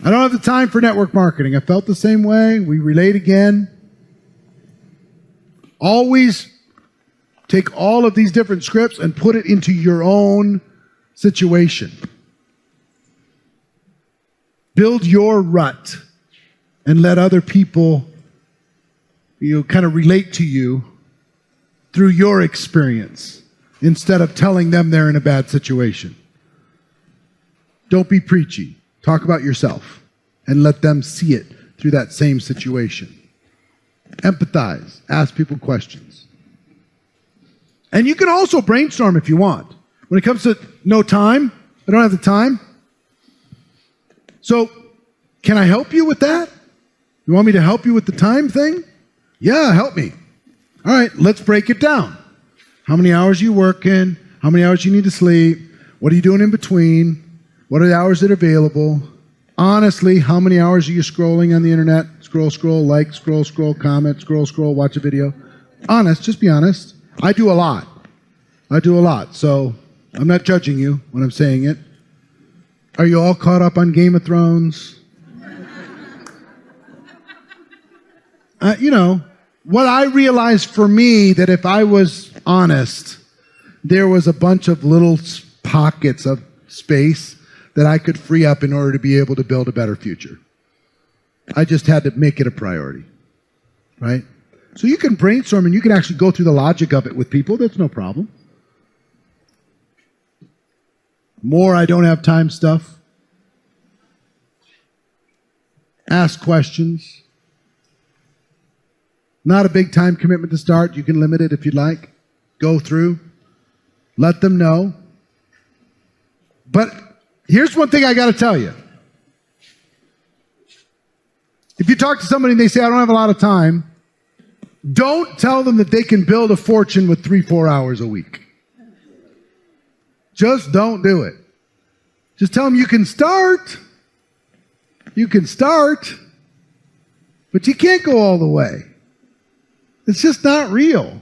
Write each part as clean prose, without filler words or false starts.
I don't have the time for network marketing. I felt the same way. We relate again. Always take all of these different scripts and put it into your own situation. Build your rut and let other people kind of relate to you through your experience instead of telling them they're in a bad situation. Don't be preachy. Talk about yourself and let them see it through that same situation. Empathize. Ask people questions. And you can also brainstorm if you want. When it comes to no time, I don't have the time. So, can I help you with that? You want me to help you with the time thing? Yeah, help me. All right, let's break it down. How many hours are you working? How many hours you need to sleep? What are you doing in between? What are the hours that are available? Honestly, how many hours are you scrolling on the internet? Scroll, like, scroll, comment, scroll, watch a video. Honest, just be honest. I do a lot. So I'm not judging you when I'm saying it. Are you all caught up on Game of Thrones? What I realized for me, that if I was honest, there was a bunch of little pockets of space that I could free up in order to be able to build a better future. I just had to make it a priority, right? So you can brainstorm and you can actually go through the logic of it with people. That's no problem. More I don't have time stuff. Ask questions. Not a big time commitment to start. You can limit it if you'd like. Go through. Let them know. But here's one thing I got to tell you. If you talk to somebody and they say, I don't have a lot of time, don't tell them that they can build a fortune with 3-4 hours a week. Just don't do it. Just tell them you can start. You can start, but you can't go all the way. It's just not real.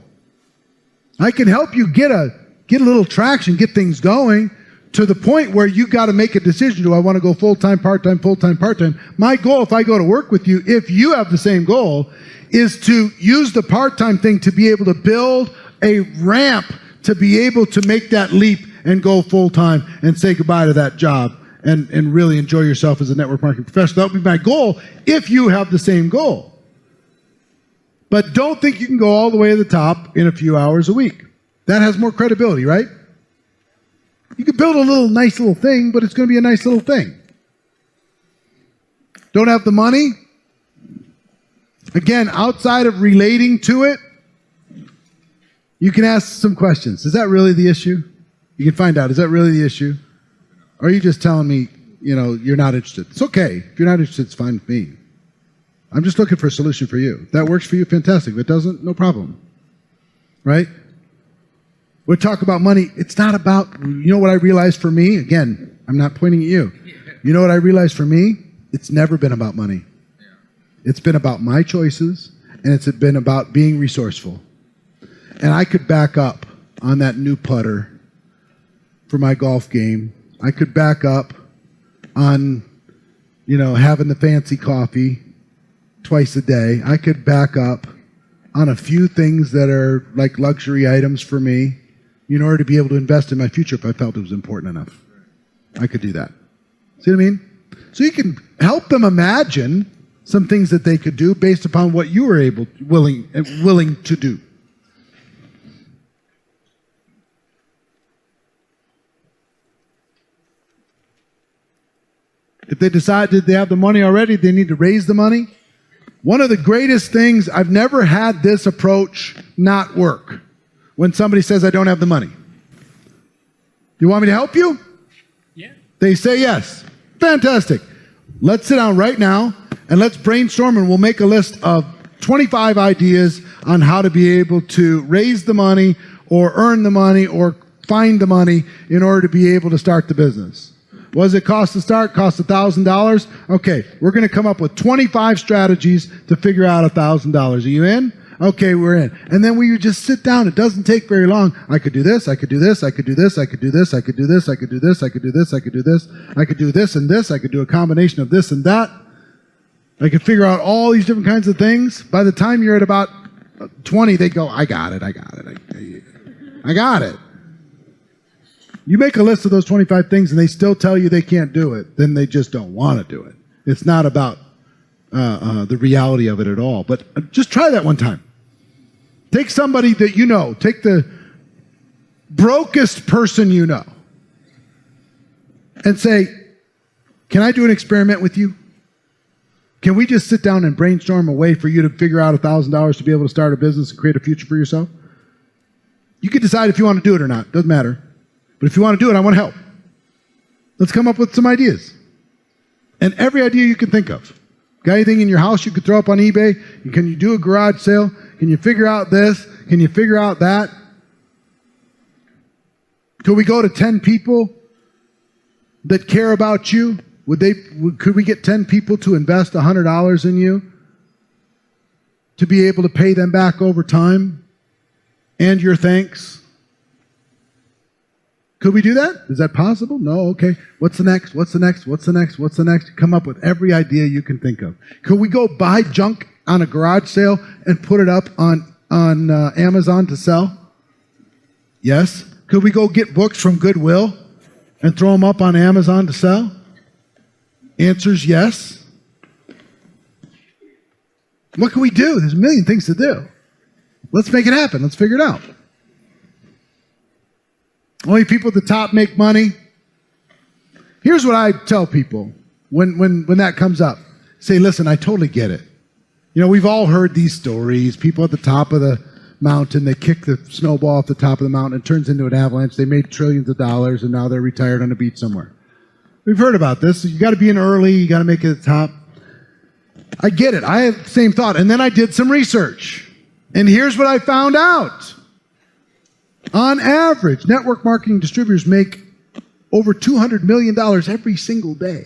I can help you get a little traction, get things going to the point where you got to make a decision. Do I want to go full-time, part-time, full-time, part-time? My goal, if I go to work with you, if you have the same goal, is to use the part-time thing to be able to build a ramp to be able to make that leap and go full-time and say goodbye to that job and really enjoy yourself as a network marketing professional. That would be my goal if you have the same goal. But don't think you can go all the way to the top in a few hours a week. That has more credibility, right? You can build a nice little thing, but it's going to be a nice little thing. Don't have the money? Again, outside of relating to it, you can ask some questions. Is that really the issue? You can find out, is that really the issue? Or are you just telling me, you're not interested? It's okay. If you're not interested, it's fine with me. I'm just looking for a solution for you. If that works for you, fantastic. If it doesn't, no problem. Right? We talk about money. It's not about, what I realized for me? Again, I'm not pointing at you. You know what I realized for me? It's never been about money. It's been about my choices, and it's been about being resourceful. And I could back up on that new putter for my golf game. I could back up on, having the fancy coffee twice a day. I could back up on a few things that are like luxury items for me in order to be able to invest in my future if I felt it was important enough. I could do that. See what I mean? So you can help them imagine some things that they could do based upon what you were willing to do. If they decide that they have the money already, they need to raise the money. One of the greatest things, I've never had this approach not work. When somebody says, I don't have the money. You want me to help you? Yeah. They say yes. Fantastic. Let's sit down right now and let's brainstorm, and we'll make a list of 25 ideas on how to be able to raise the money or earn the money or find the money in order to be able to start the business. What does it cost to start? Cost $1,000? Okay, we're going to come up with 25 strategies to figure out $1,000. Are you in? Okay, we're in. And then we just sit down. It doesn't take very long. I could do this, I could do this, I could do this, I could do this, I could do this, I could do this, I could do this, I could do this, I could do this and this, I could do a combination of this and that. I could figure out all these different kinds of things. By the time you're at about 20, they go, I got it. I got it. You make a list of those 25 things and they still tell you they can't do it, then they just don't want to do it. It's not about the reality of it at all. But just try that one time. Take somebody that you know. Take the brokest person you know and say, can I do an experiment with you? Can we just sit down and brainstorm a way for you to figure out $1,000 to be able to start a business and create a future for yourself? You can decide if you want to do it or not. Doesn't matter. But if you want to do it, I want to help. Let's come up with some ideas. And every idea you can think of. Got anything in your house you could throw up on eBay? Can you do a garage sale? Can you figure out this? Can you figure out that? Could we go to 10 people that care about you? Could we get 10 people to invest $100 in you to be able to pay them back over time and your thanks? Could we do that? Is that possible? No. Okay. What's the next? What's the next? What's the next? What's the next? Come up with every idea you can think of. Could we go buy junk on a garage sale and put it up on Amazon to sell? Yes. Could we go get books from Goodwill and throw them up on Amazon to sell? Answer's yes. What can we do? There's a million things to do. Let's make it happen. Let's figure it out. Only people at the top make money. Here's what I tell people when that comes up. Say, listen, I totally get it. You know, we've all heard these stories. People at the top of the mountain, they kick the snowball off the top of the mountain. It turns into an avalanche. They made trillions of dollars, and now they're retired on a beach somewhere. We've heard about this. You got to be in early. You got to make it at the top. I get it. I have the same thought. And then I did some research. And here's what I found out. On average, network marketing distributors make over $200 million every single day.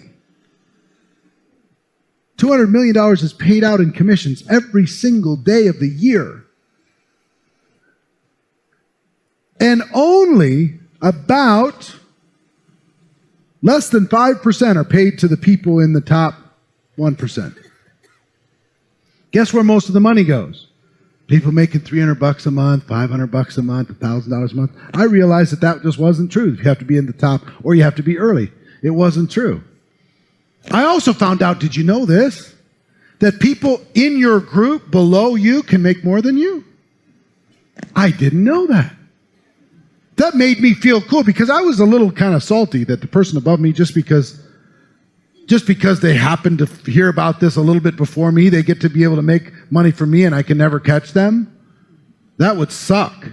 $200 million is paid out in commissions every single day of the year. And only about less than 5% are paid to the people in the top 1%. Guess where most of the money goes? People making $300 a month, $500 a month, $1,000 a month. I realized that just wasn't true. You have to be in the top or you have to be early. It wasn't true. I also found out, did you know this? That people in your group below you can make more than you. I didn't know that. That made me feel cool because I was a little kind of salty that the person above me, just because they happened to hear about this a little bit before me, they get to be able to make money from me and I can never catch them. That would suck.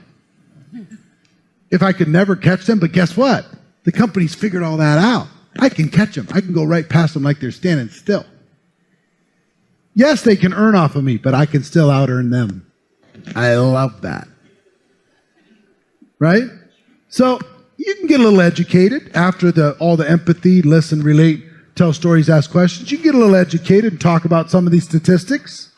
If I could never catch them, but guess what? The company's figured all that out. I can catch them. I can go right past them like they're standing still. Yes, they can earn off of me, but I can still out-earn them. I love that. Right? So you can get a little educated after all the empathy, listen, relate, tell stories, ask questions. You can get a little educated and talk about some of these statistics.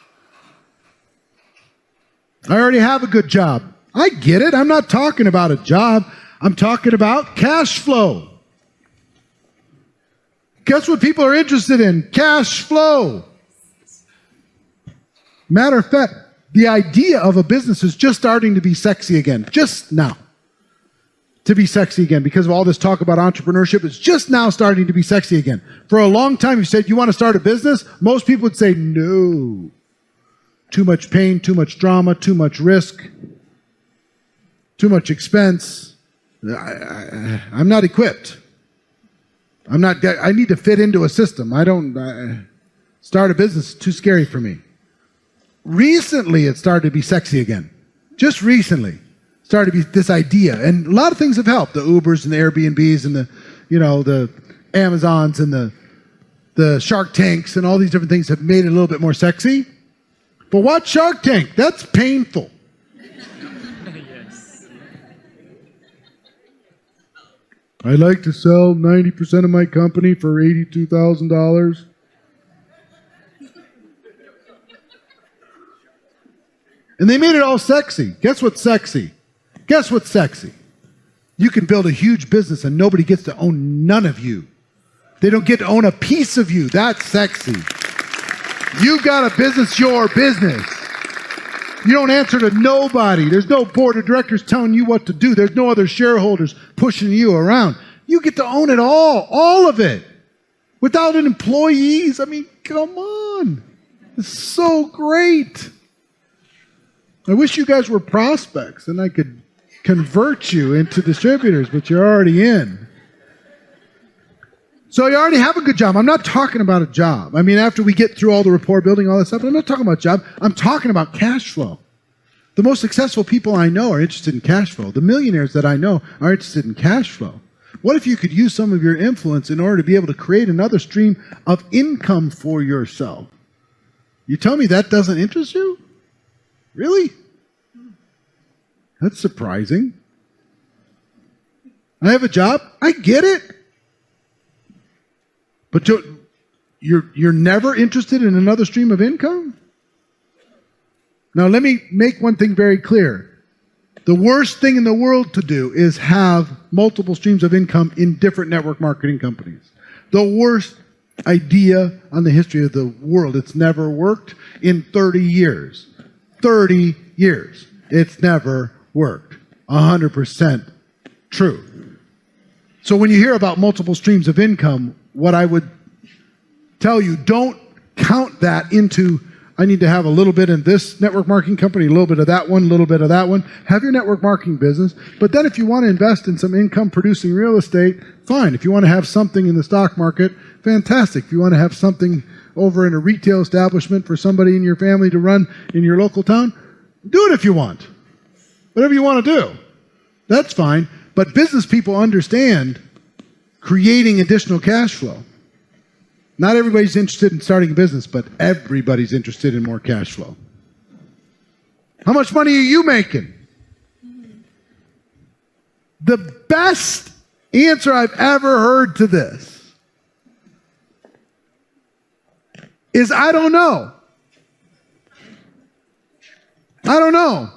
I already have a good job. I get it. I'm not talking about a job. I'm talking about cash flow. Guess what people are interested in? Cash flow. Matter of fact, the idea of a business is just starting to be sexy again. Just now. To be sexy again because of all this talk about entrepreneurship. It's just now starting to be sexy again. For a long time, you said you want to start a business. Most people would say no. Too much pain, too much drama, too much risk, too much expense. I'm not equipped. I need to fit into a system. Start a business, too scary for me. Recently, it started to be sexy again. Just recently. Started to be this idea. And a lot of things have helped. The Ubers and the Airbnbs and the Amazons and the Shark Tanks and all these different things have made it a little bit more sexy. But watch Shark Tank. That's painful. Yes. I'd like to sell 90% of my company for $82,000. And they made it all sexy. Guess what's sexy? Guess what's sexy? You can build a huge business and nobody gets to own none of you. They don't get to own a piece of you. That's sexy. You got a business, your business. You don't answer to nobody. There's no board of directors telling you what to do. There's no other shareholders pushing you around. You get to own it all of it. Without employees. I mean, come on. It's so great. I wish you guys were prospects and I could convert you into distributors, but you're already in. So you already have a good job. I'm not talking about a job. I mean, after we get through all the rapport building, all that stuff, I'm not talking about job. I'm talking about cash flow. The most successful people I know are interested in cash flow. The millionaires that I know are interested in cash flow. What if you could use some of your influence in order to be able to create another stream of income for yourself? You tell me that doesn't interest you? Really? That's surprising. I have a job. I get it. But you're never interested in another stream of income? Now, let me make one thing very clear. The worst thing in the world to do is have multiple streams of income in different network marketing companies. The worst idea on the history of the world. It's never worked in 30 years. 30 years. It's never worked. 100% true. So when you hear about multiple streams of income, what I would tell you, don't count that into, I need to have a little bit in this network marketing company, a little bit of that one, a little bit of that one. Have your network marketing business. But then if you want to invest in some income producing real estate, fine. If you want to have something in the stock market, fantastic. If you want to have something over in a retail establishment for somebody in your family to run in your local town, do it if you want. Whatever you want to do. That's fine. But business people understand creating additional cash flow. Not everybody's interested in starting a business, but everybody's interested in more cash flow. How much money are you making? The best answer I've ever heard to this is, I don't know. I don't know.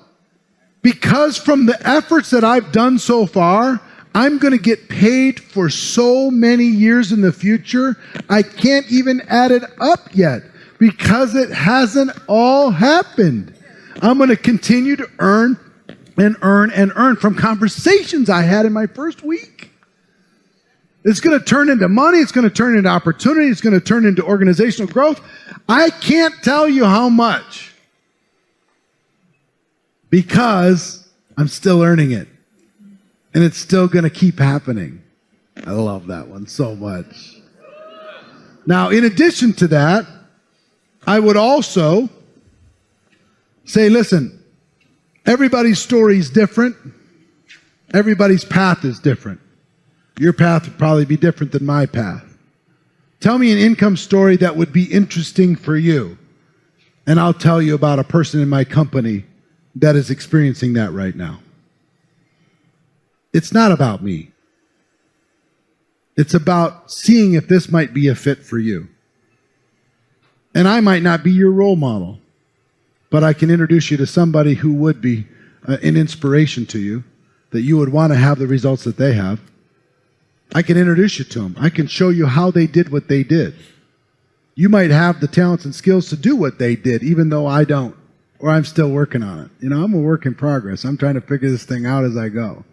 Because from the efforts that I've done so far, I'm going to get paid for so many years in the future, I can't even add it up yet because it hasn't all happened. I'm going to continue to earn and earn and earn from conversations I had in my first week. It's going to turn into money. It's going to turn into opportunity. It's going to turn into organizational growth. I can't tell you how much because I'm still earning it. And it's still going to keep happening. I love that one so much. Now, in addition to that, I would also say, listen, everybody's story is different. Everybody's path is different. Your path would probably be different than my path. Tell me an income story that would be interesting for you. And I'll tell you about a person in my company that is experiencing that right now. It's not about me. It's about seeing if this might be a fit for you. And I might not be your role model, but I can introduce you to somebody who would be an inspiration to you, that you would want to have the results that they have. I can introduce you to them. I can show you how they did what they did. You might have the talents and skills to do what they did, even though I don't, or I'm still working on it. You know, I'm a work in progress. I'm trying to figure this thing out as I go.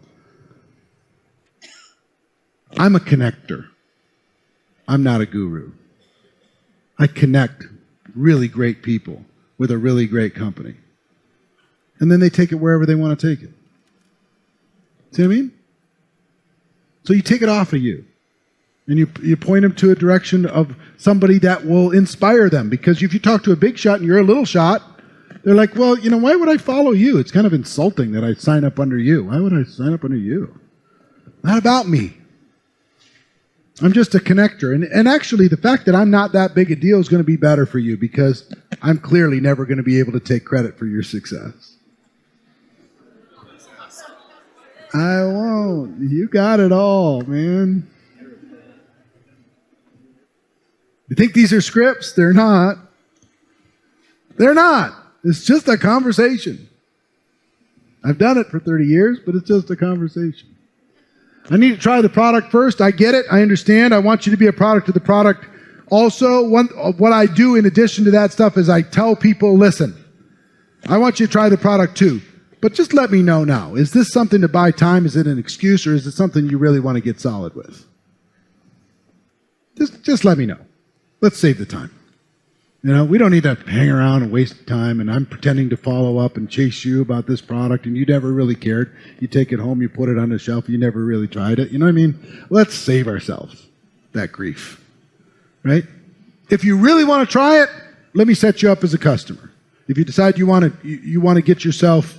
I'm a connector. I'm not a guru. I connect really great people with a really great company. And then they take it wherever they want to take it. See what I mean? So you take it off of you. And you point them to a direction of somebody that will inspire them. Because if you talk to a big shot and you're a little shot, they're like, well, you know, why would I follow you? It's kind of insulting that I sign up under you. Why would I sign up under you? Not about me. I'm just a connector. And actually, the fact that I'm not that big a deal is going to be better for you because I'm clearly never going to be able to take credit for your success. I won't. You got it all, man. You think these are scripts? They're not. They're not. It's just a conversation. I've done it for 30 years, but it's just a conversation. I need to try the product first. I get it. I understand. I want you to be a product of the product. Also, what I do in addition to that stuff is I tell people, listen, I want you to try the product too, but just let me know now. Is this something to buy time? Is it an excuse, or is it something you really want to get solid with? Just let me know. Let's save the time. You know, we don't need to hang around and waste time, and I'm pretending to follow up and chase you about this product, and you never really cared. You take it home, you put it on the shelf, you never really tried it. You know what I mean? Let's save ourselves that grief, right? If you really want to try it, let me set you up as a customer. If you decide you want to get yourself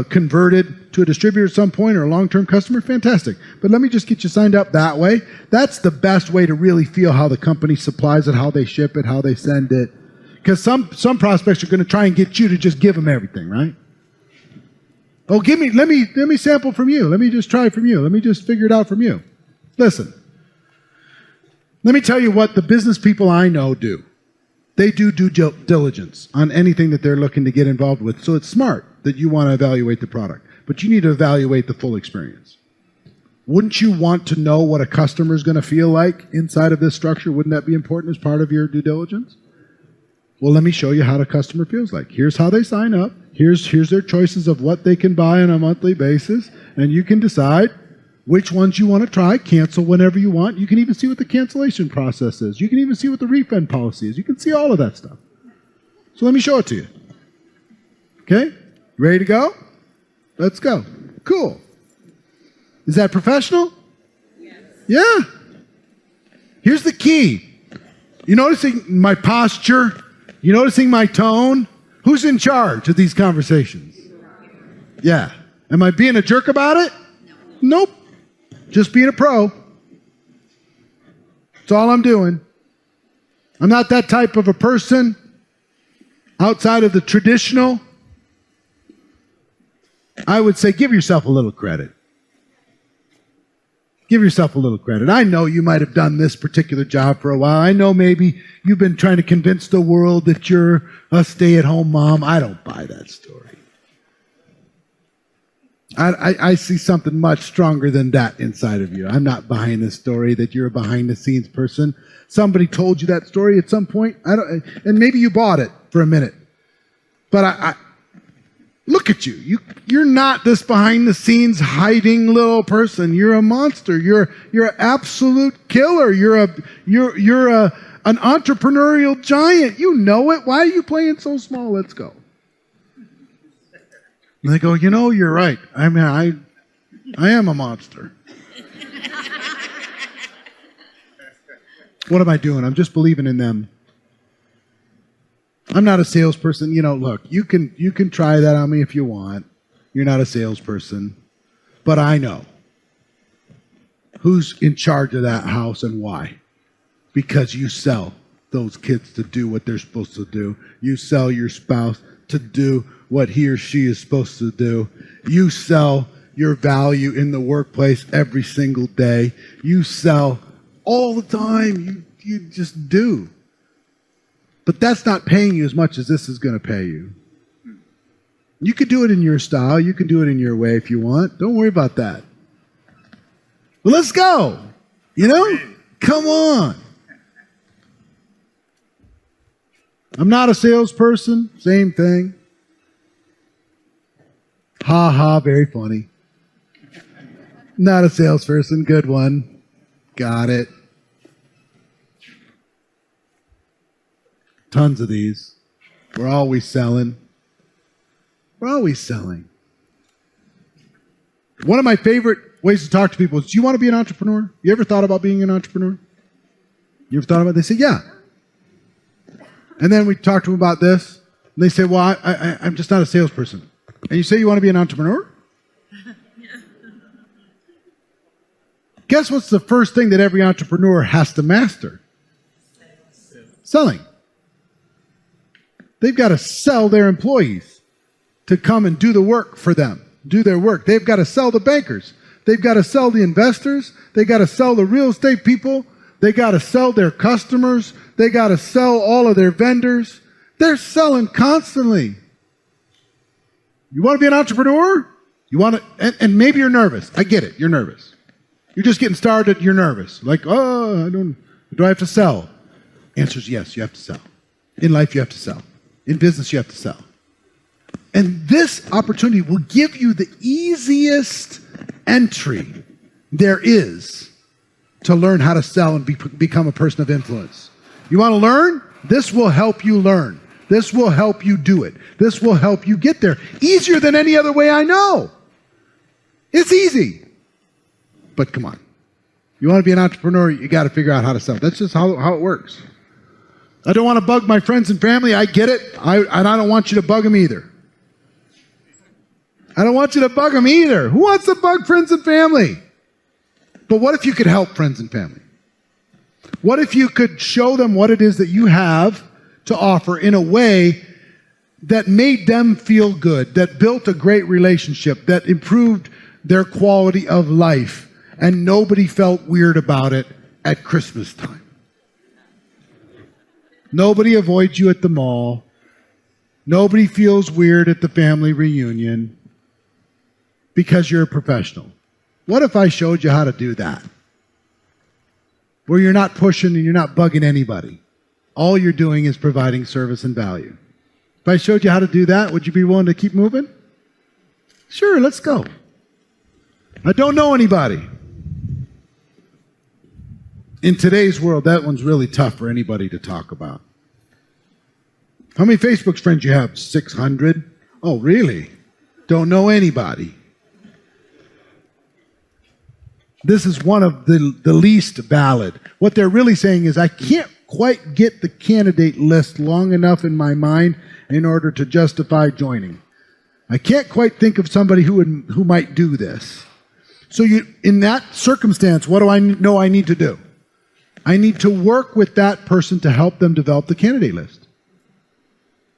converted to a distributor at some point or a long-term customer, fantastic. But let me just get you signed up that way. That's the best way to really feel how the company supplies it, how they ship it, how they send it. Because some prospects are going to try and get you to just give them everything, right? Oh, let me sample from you. Let me just try from you. Let me just figure it out from you. Listen, let me tell you what the business people I know do. They do due diligence on anything that they're looking to get involved with. So it's smart that you want to evaluate the product, but you need to evaluate the full experience. Wouldn't you want to know what a customer is going to feel like inside of this structure? Wouldn't that be important as part of your due diligence? Well, let me show you how the customer feels like. Here's how they sign up. Here's their choices of what they can buy on a monthly basis, and you can decide which ones you want to try, cancel whenever you want. You can even see what the cancellation process is. You can even see what the refund policy is. You can see all of that stuff. So let me show it to you. Okay? Ready to go? Let's go. Cool. Is that professional? Yes. Yeah. Here's the key. You noticing my posture? You noticing my tone? Who's in charge of these conversations? Yeah. Am I being a jerk about it? No. Nope. Just being a pro. That's all I'm doing. I'm not that type of a person outside of the traditional. I would say give yourself a little credit. Give yourself a little credit. I know you might have done this particular job for a while. I know maybe you've been trying to convince the world that you're a stay-at-home mom. I don't buy that story. I see something much stronger than that inside of you. I'm not buying this story that you're a behind-the-scenes person. Somebody told you that story at some point. And maybe you bought it for a minute. But I look at you. You're not this behind-the-scenes hiding little person. You're a monster. You're an absolute killer. You're an entrepreneurial giant. You know it. Why are you playing so small? Let's go. And they go, you know, you're right. I mean, I am a monster. What am I doing? I'm just believing in them. I'm not a salesperson. You know, look, you can try that on me if you want. You're not a salesperson. But I know who's in charge of that house and why. Because you sell those kids to do what they're supposed to do. You sell your spouse to do what he or she is supposed to do. You sell your value in the workplace every single day. You sell all the time. You just do. But that's not paying you as much as this is going to pay you. You can do it in your style. You can do it in your way if you want. Don't worry about that. Well, let's go. You know? Come on. I'm not a salesperson. Same thing. Ha ha, very funny. Not a salesperson. Good one. Got it. Tons of these. We're always selling. We're always selling. One of my favorite ways to talk to people is, do you want to be an entrepreneur? You ever thought about being an entrepreneur? You ever thought about it? They say, yeah. And then we talk to them about this. And they say, well, I'm just not a salesperson. And you say you want to be an entrepreneur? Guess what's the first thing that every entrepreneur has to master? Selling. They've got to sell their employees to come and do the work for them, do their work. They've got to sell the bankers. They've got to sell the investors. They've got to sell the real estate people. They got to sell their customers. They got to sell all of their vendors. They're selling constantly. You want to be an entrepreneur? You want to, and maybe you're nervous. I get it. You're nervous. You're just getting started. You're nervous. Like, oh, do I have to sell? Answer is yes, you have to sell. In life, you have to sell. In business, you have to sell. And this opportunity will give you the easiest entry there is to learn how to sell and become a person of influence. You want to learn? This will help you learn. This will help you do it. This will help you get there. Easier than any other way I know. It's easy. But come on. You want to be an entrepreneur, you got to figure out how to sell. That's just how it works. I don't want to bug my friends and family. I get it. And I don't want you to bug them either. I don't want you to bug them either. Who wants to bug friends and family? But what if you could help friends and family? What if you could show them what it is that you have to offer in a way that made them feel good, that built a great relationship, that improved their quality of life, and nobody felt weird about it at Christmas time? Nobody avoids you at the mall. Nobody feels weird at the family reunion because you're a professional. What if I showed you how to do that? Where you're not pushing and you're not bugging anybody. All you're doing is providing service and value. If I showed you how to do that, would you be willing to keep moving? Sure, let's go. I don't know anybody. In today's world, that one's really tough for anybody to talk about. How many Facebook friends you have? 600? Oh, really? Don't know anybody. This is one of the least valid. What they're really saying is, I can't quite get the candidate list long enough in my mind in order to justify joining. I can't quite think of somebody who might do this. So in that circumstance, what do I know I need to do? I need to work with that person to help them develop the candidate list.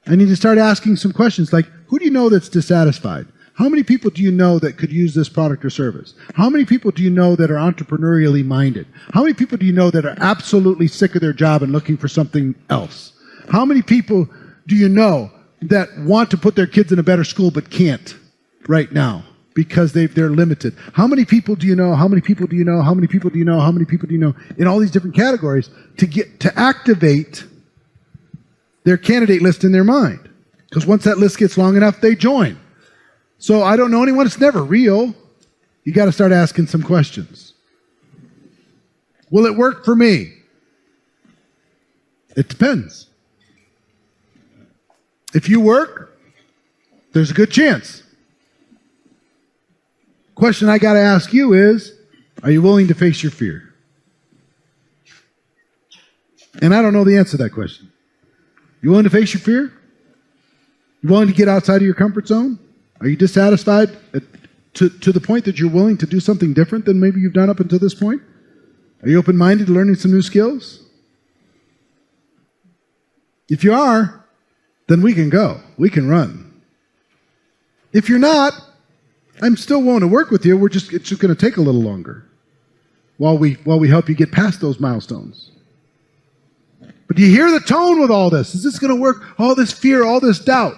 I need to start asking some questions like, who do you know that's dissatisfied? How many people do you know that could use this product or service? How many people do you know that are entrepreneurially minded? How many people do you know that are absolutely sick of their job and looking for something else? How many people do you know that want to put their kids in a better school but can't right now because they're limited? How many people do you know? How many people do you know? How many people do you know? How many people do you know? In all these different categories to activate their candidate list in their mind. Because once that list gets long enough, they join. So I don't know anyone. It's never real. You got to start asking some questions. Will it work for me? It depends. If you work, there's a good chance. Question I got to ask you is, are you willing to face your fear? And I don't know the answer to that question. You willing to face your fear? You willing to get outside of your comfort zone? Are you dissatisfied to the point that you're willing to do something different than maybe you've done up until this point? Are you open-minded to learning some new skills? If you are, then we can go. We can run. If you're not, I'm still willing to work with you. It's just going to take a little longer while we help you get past those milestones. But do you hear the tone with all this? Is this going to work? All this fear, all this doubt.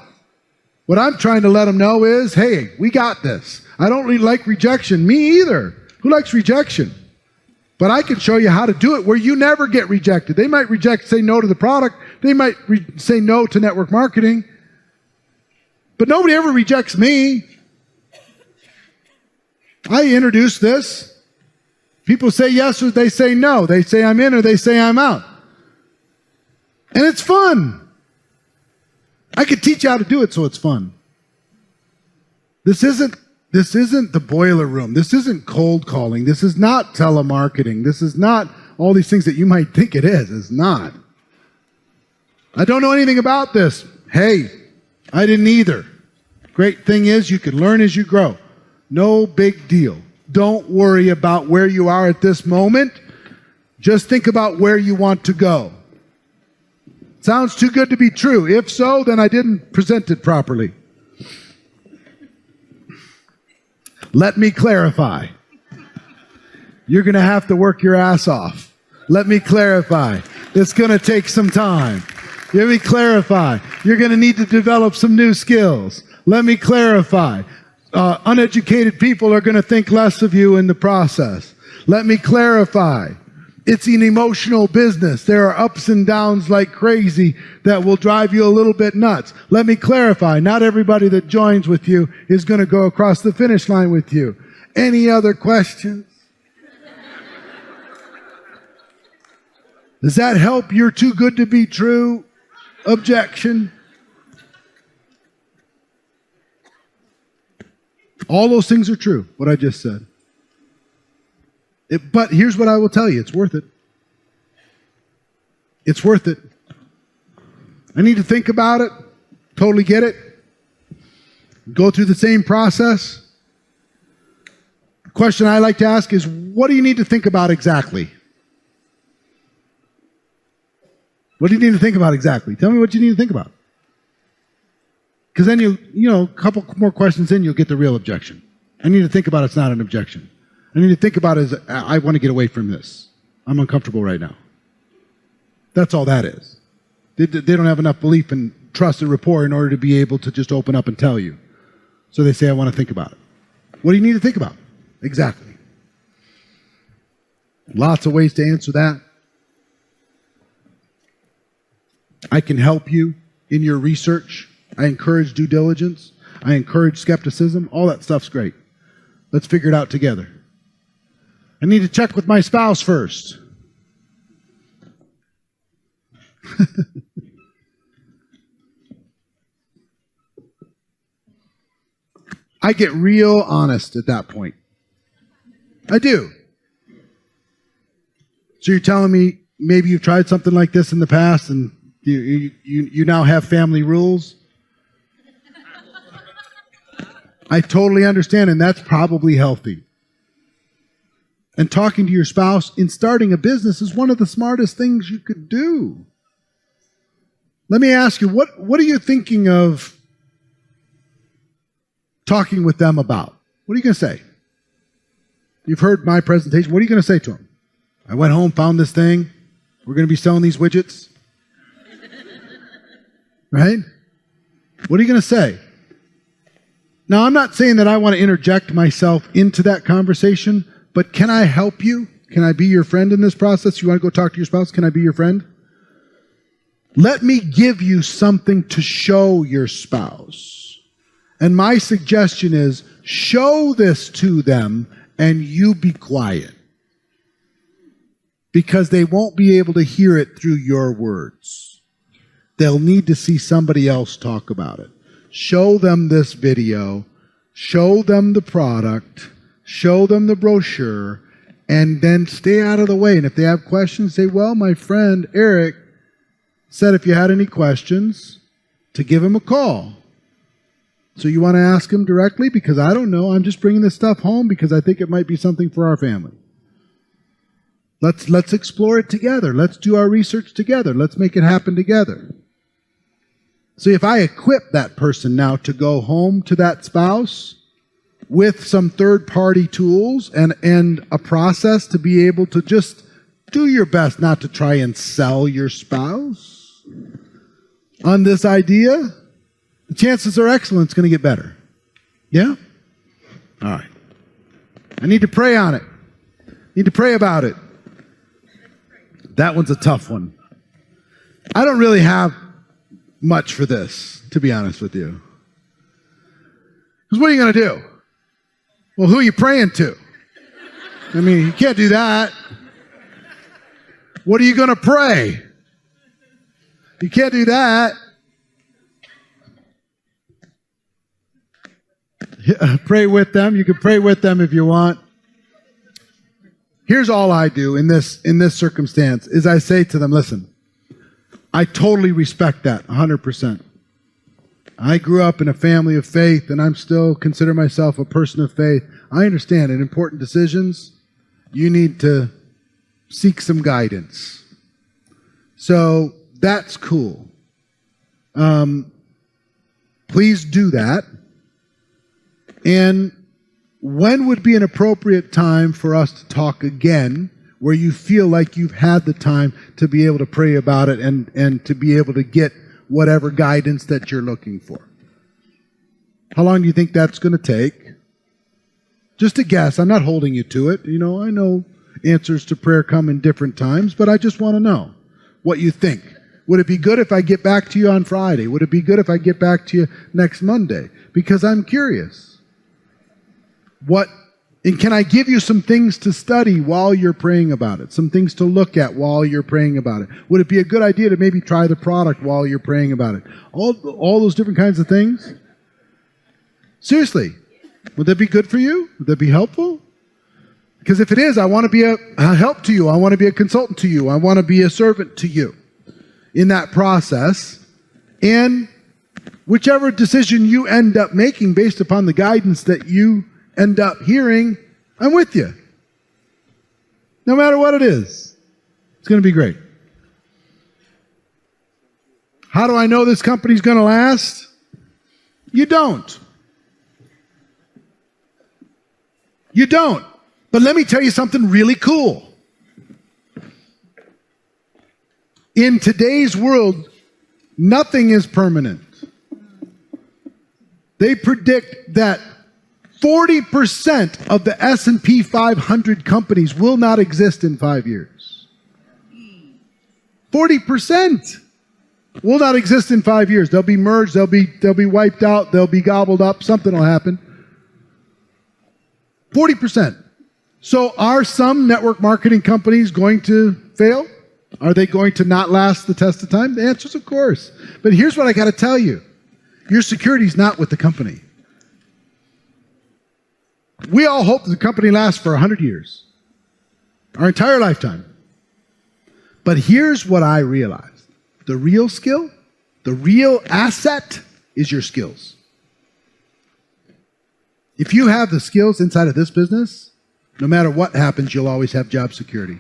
What I'm trying to let them know is, hey, we got this. I don't really like rejection. Me either. Who likes rejection? But I can show you how to do it where you never get rejected. They might say no to the product. They might say no to network marketing. But nobody ever rejects me. I introduce this. People say yes or they say no. They say I'm in or they say I'm out. And it's fun. I could teach you how to do it so it's fun. This isn't the boiler room. This isn't cold calling. This is not telemarketing. This is not all these things that you might think it is. It's not. I don't know anything about this. Hey, I didn't either. Great thing is you can learn as you grow. No big deal. Don't worry about where you are at this moment. Just think about where you want to go. Sounds too good to be true. If so, then I didn't present it properly. Let me clarify. You're going to have to work your ass off. Let me clarify. It's going to take some time. Let me clarify. You're going to need to develop some new skills. Let me clarify. Uneducated people are going to think less of you in the process. Let me clarify. It's an emotional business. There are ups and downs like crazy that will drive you a little bit nuts. Let me clarify. Not everybody that joins with you is going to go across the finish line with you. Any other questions? Does that help your too good to be true objection? All those things are true, what I just said. But here's what I will tell you. It's worth it. It's worth it. I need to think about it. Totally get it. Go through the same process. The question I like to ask is, what do you need to think about exactly? What do you need to think about exactly? Tell me what you need to think about. Because then a couple more questions in, you'll get the real objection. I need to think about it's not an objection. I need to think about it as, I want to get away from this. I'm uncomfortable right now. That's all that is. They don't have enough belief and trust and rapport in order to be able to just open up and tell you. So they say, I want to think about it. What do you need to think about? Exactly. Lots of ways to answer that. I can help you in your research. I encourage due diligence. I encourage skepticism. All that stuff's great. Let's figure it out together. I need to check with my spouse first. I get real honest at that point. I do. So you're telling me maybe you've tried something like this in the past and you now have family rules? I totally understand, and that's probably healthy. And talking to your spouse in starting a business is one of the smartest things you could do. Let me ask you, what are you thinking of talking with them about? What are you going to say? You've heard my presentation. What are you going to say to them? I went home, found this thing. We're going to be selling these widgets. Right? What are you going to say? Now, I'm not saying that I want to interject myself into that conversation, but can I help you? Can I be your friend in this process? You want to go talk to your spouse? Can I be your friend? Let me give you something to show your spouse. And my suggestion is, show this to them and you be quiet. Because they won't be able to hear it through your words. They'll need to see somebody else talk about it. Show them this video, show them the product, show them the brochure, and then stay out of the way. And if they have questions, say, well, my friend Eric said if you had any questions, to give him a call. So you want to ask him directly? Because I don't know. I'm just bringing this stuff home because I think it might be something for our family. Let's explore it together. Let's do our research together. Let's make it happen together. So if I equip that person now to go home to that spouse with some third-party tools and a process to be able to just do your best not to try and sell your spouse on this idea, the chances are excellent it's going to get better. Yeah? All right. I need to pray on it. Need to pray about it. That one's a tough one. I don't really have much for this, to be honest with you. Because what are you going to do? Well, who are you praying to? I mean, you can't do that. What are you going to pray? You can't do that. Pray with them. You can pray with them if you want. Here's all I do in this circumstance is I say to them, listen, I totally respect that 100%. I grew up in a family of faith and I'm still consider myself a person of faith. I understand in important decisions, you need to seek some guidance. So that's cool. Please do that. And when would be an appropriate time for us to talk again where you feel like you've had the time to be able to pray about it and to be able to get whatever guidance that you're looking for. How long do you think that's going to take? Just a guess. I'm not holding you to it. You know, I know answers to prayer come in different times, but I just want to know what you think. Would it be good if I get back to you on Friday? Would it be good if I get back to you next Monday? Because I'm curious. And can I give you some things to study while you're praying about it? Some things to look at while you're praying about it? Would it be a good idea to maybe try the product while you're praying about it? All those different kinds of things? Seriously, would that be good for you? Would that be helpful? Because if it is, I want to be a help to you. I want to be a consultant to you. I want to be a servant to you in that process. And whichever decision you end up making based upon the guidance that you end up hearing, I'm with you. No matter what it is, it's going to be great. How do I know this company's going to last? You don't. You don't. But let me tell you something really cool. In today's world, nothing is permanent. They predict that 40% of the S&P 500 companies will not exist in 5 years. 40% will not exist in 5 years. They'll be merged, they'll be wiped out, they'll be gobbled up, something will happen. 40%. So are some network marketing companies going to fail? Are they going to not last the test of time? The answer is of course. But here's what I got to tell you. Your security is not with the company. We all hope the company lasts for 100 years, our entire lifetime. But here's what I realized. The real skill, the real asset is your skills. If you have the skills inside of this business, no matter what happens, you'll always have job security.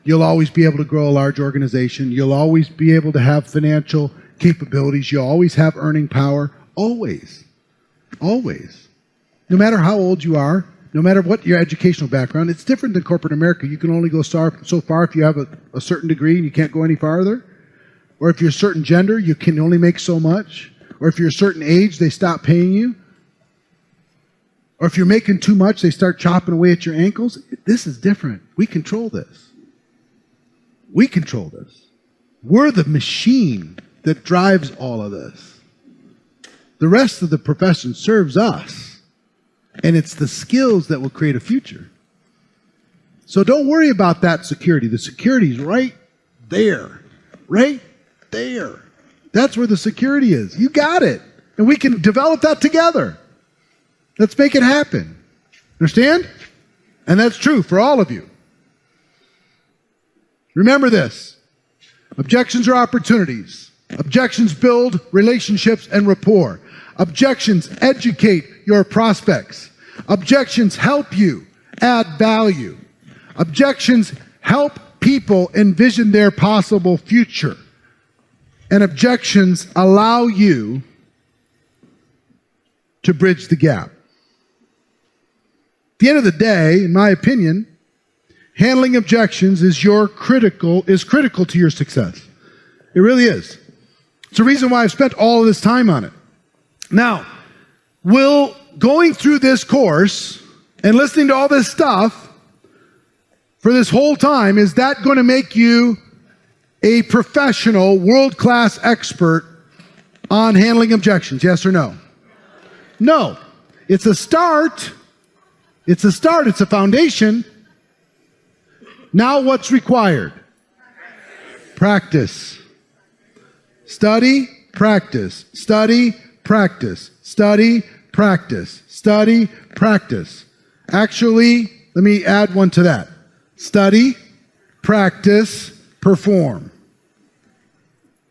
You'll always be able to grow a large organization. You'll always be able to have financial capabilities. You'll always have earning power. Always. Always. No matter how old you are, no matter what your educational background, it's different than corporate America. You can only go so far if you have a certain degree and you can't go any farther. Or if you're a certain gender, you can only make so much. Or if you're a certain age, they stop paying you. Or if you're making too much, they start chopping away at your ankles. This is different. We control this. We control this. We're the machine that drives all of this. The rest of the profession serves us. And it's the skills that will create a future. So don't worry about that security. The security is right there. Right there. That's where the security is. You got it. And we can develop that together. Let's make it happen. Understand? And that's true for all of you. Remember this. Objections are opportunities. Objections build relationships and rapport. Objections educate your prospects. Objections help you add value. Objections help people envision their possible future. And objections allow you to bridge the gap. At the end of the day, in my opinion, handling objections is critical to your success. It really is. It's the reason why I've spent all of this time on it. Now, will going through this course and listening to all this stuff for this whole time, is that going to make you a professional, world-class expert on handling objections? Yes or no? No. It's a start. It's a start. It's a foundation. Now what's required? Practice. Study, practice. Study, practice. Study, practice. Study, practice. Actually, let me add one to that. Study, practice, perform.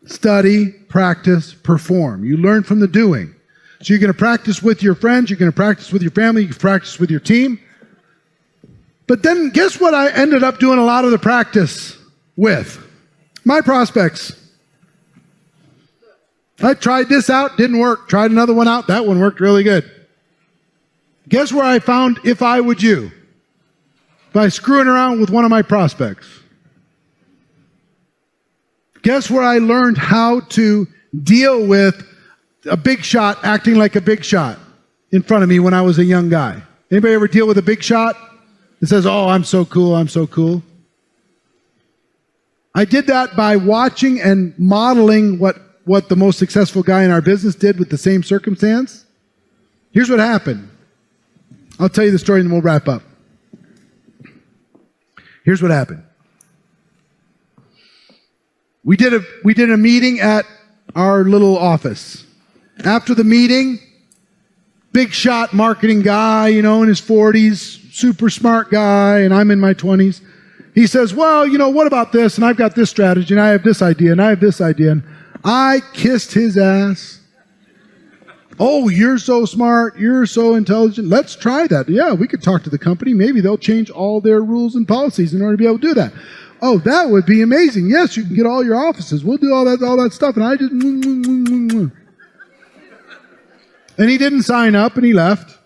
Study, practice, perform. You learn from the doing. So you're going to practice with your friends, you're going to practice with your family, you can practice with your team. But then guess what I ended up doing a lot of the practice with? My prospects. I tried this out, didn't work. Tried another one out, that one worked really good. Guess where I found if I would you? by screwing around with one of my prospects. Guess where I learned how to deal with a big shot acting like a big shot in front of me when I was a young guy? Anybody ever deal with a big shot that says, oh, I'm so cool, I'm so cool? I did that by watching and modeling what the most successful guy in our business did with the same circumstance. Here's what happened. I'll tell you the story and then we'll wrap up. Here's what happened. We did a meeting at our little office. After the meeting, big shot marketing guy, in his 40s, super smart guy, and I'm in my 20s. He says, well, what about this? And I've got this strategy, and I have this idea, and I have this idea. And I kissed his ass. Oh, you're so smart. You're so intelligent. Let's try that. Yeah, we could talk to the company. Maybe they'll change all their rules and policies in order to be able to do that. Oh, that would be amazing. Yes, you can get all your offices. We'll do all that stuff. And I just... And he didn't sign up, and he left.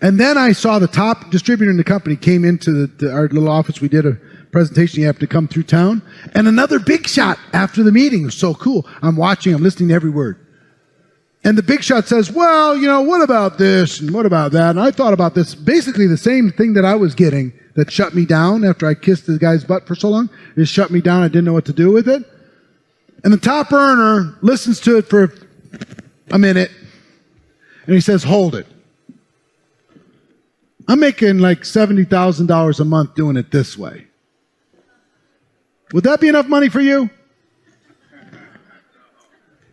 And then I saw the top distributor in the company came into our little office. We did a presentation. You have to come through town. And another big shot after the meeting. It was so cool. I'm watching. I'm listening to every word. And the big shot says, well, what about this and what about that? And I thought about this. Basically the same thing that I was getting that shut me down after I kissed the guy's butt for so long. It shut me down. I didn't know what to do with it. And the top earner listens to it for a minute. And he says, hold it. I'm making like $70,000 a month doing it this way. Would that be enough money for you?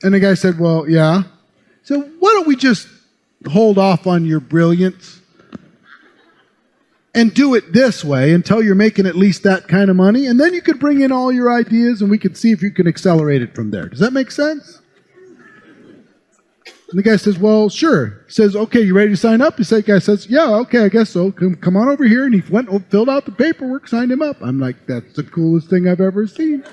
And the guy said, well, yeah. So why don't we just hold off on your brilliance and do it this way until you're making at least that kind of money, and then you could bring in all your ideas and we could see if you can accelerate it from there. Does that make sense? And the guy says, well, sure. He says, okay, you ready to sign up? The guy says, yeah, okay, I guess so. Come on over here. And he went, filled out the paperwork, signed him up. I'm like, that's the coolest thing I've ever seen.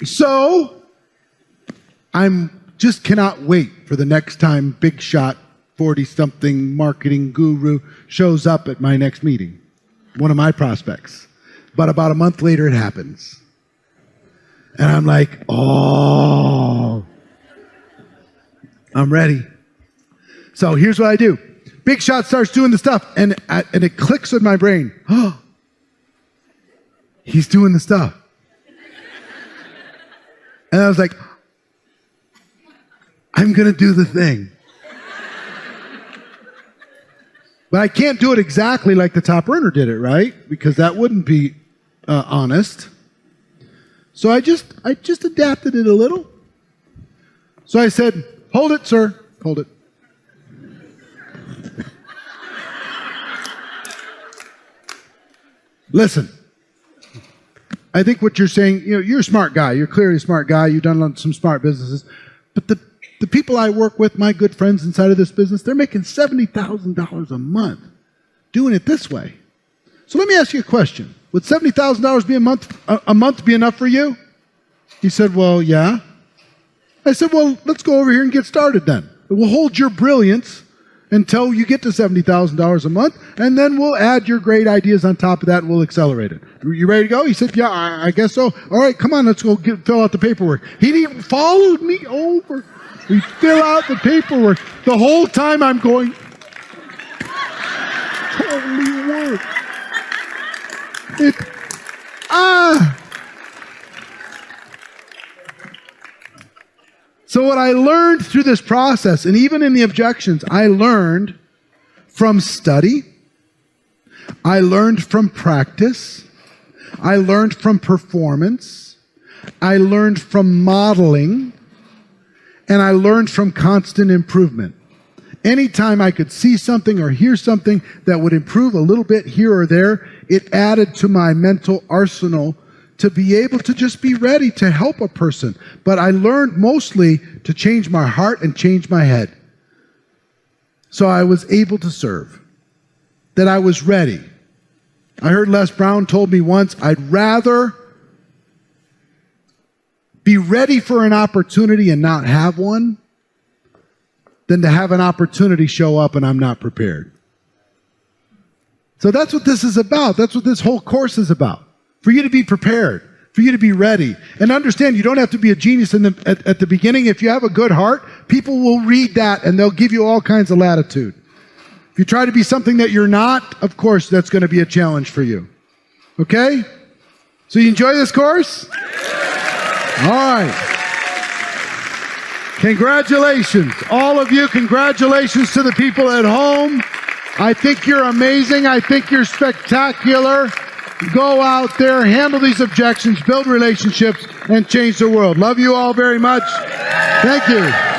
So, just cannot wait for the next time big shot 40-something marketing guru shows up at my next meeting. One of my prospects. But about a month later, it happens. And I'm like, oh, I'm ready. So here's what I do. Big shot starts doing the stuff, and it clicks in my brain. Oh, he's doing the stuff. And I was like, I'm going to do the thing. But I can't do it exactly like the top earner did it, right? Because that wouldn't be honest. So I just adapted it a little. So I said, hold it, sir. Hold it. Listen. I think what you're saying, you're a smart guy. You're clearly a smart guy. You've done some smart businesses. But the people I work with, my good friends inside of this business, they're making $70,000 a month doing it this way. So let me ask you a question. Would $70,000 be a month be enough for you? He said, well, yeah. I said, well, let's go over here and get started then. We'll hold your brilliance until you get to $70,000 a month, and then we'll add your great ideas on top of that, and we'll accelerate it. You ready to go? He said, yeah, I guess so. All right, come on, let's go fill out the paperwork. He followed me over. We fill out the paperwork. The whole time I'm going, totally worked. So what I learned through this process, and even in the objections, I learned from study, I learned from practice, I learned from performance, I learned from modeling, and I learned from constant improvement. Anytime I could see something or hear something that would improve a little bit here or there, it added to my mental arsenal to be able to just be ready to help a person. But I learned mostly to change my heart and change my head. So I was able to serve. That I was ready. I heard Les Brown told me once, I'd rather be ready for an opportunity and not have one than to have an opportunity show up and I'm not prepared. So that's what this is about. That's what this whole course is about. For you to be prepared, for you to be ready. And understand, you don't have to be a genius at the beginning. If you have a good heart, people will read that and they'll give you all kinds of latitude. If you try to be something that you're not, of course, that's going to be a challenge for you. Okay? So you enjoy this course? All right. Congratulations. All of you, congratulations to the people at home. I think you're amazing. I think you're spectacular. Go out there, handle these objections, build relationships, and change the world. Love you all very much. Thank you.